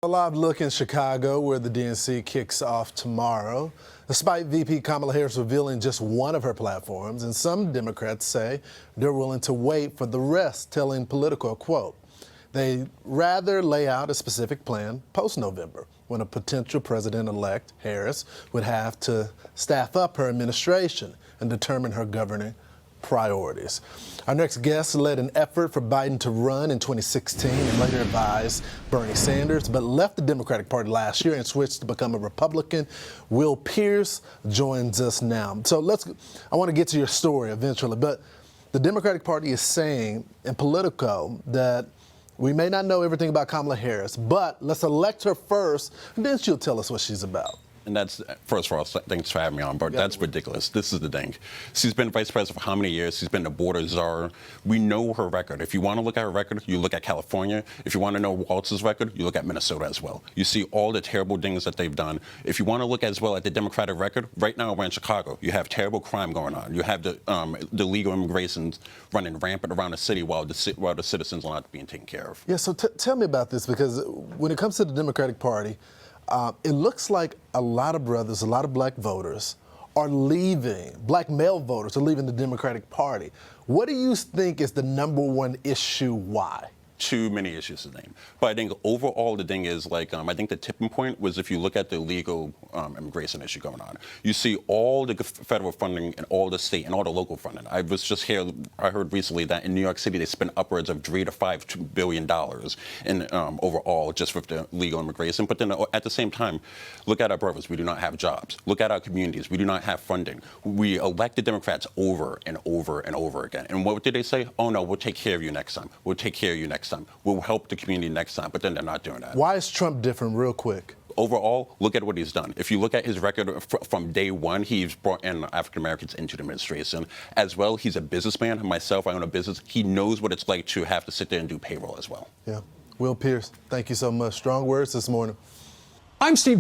A live look in Chicago, where the DNC kicks off tomorrow. Despite VP Kamala Harris revealing just one of her platforms, and some Democrats say they're willing to wait for the rest, telling Politico, quote, they'd rather lay out a specific plan post-November, when a potential president-elect, Harris, would have to staff up her administration and determine her governing priorities. Our next guest led an effort for Biden to run in 2016 and later advised Bernie Sanders, but left the Democratic Party last year and switched to become a Republican. Will Pierce joins us now. So I want to get to your story eventually, but the Democratic Party is saying in Politico that we may not know everything about Kamala Harris, but let's elect her first, and then she'll tell us what she's about. And that's, first of all, thanks for having me on, but that's ridiculous. This is the thing. She's been vice president for how many years? She's been the border czar. We know her record. If you want to look at her record, you look at California. If you want to know Walz's record, you look at Minnesota as well. You see all the terrible things that they've done. If you want to look as well at the Democratic record, right now we're in Chicago. You have terrible crime going on. You have the illegal immigration running rampant around the city while the citizens are not being taken care of. Yeah, so tell me about this, because when it comes to the Democratic Party, it looks like a lot of brothers, a lot of black voters are leaving, black male voters are leaving the Democratic Party. What do you think is the number one issue? Why? Too many issues to name. But I think overall the thing is, like, I think the tipping point was if you look at the illegal immigration issue going on. You see all the federal funding and all the state and all the local funding. I heard recently that in New York City they spent upwards of $3 to $5 billion in overall just with the legal immigration. But then at the same time, look at our brothers. We do not have jobs. Look at our communities. We do not have funding. We elected Democrats over and over and over again. And what did they say? Oh no, we'll take care of you next time. We'll take care of you next time. We'll help the community next time, but then they're not doing that. Why is Trump different, real quick? Overall, look at what he's done. If you look at his record from day one, he's brought in African Americans into the administration. As well, he's a businessman. Myself, I own a business. He knows what it's like to have to sit there and do payroll as well. Yeah. Will Pierce, thank you so much. Strong words this morning. I'm Steve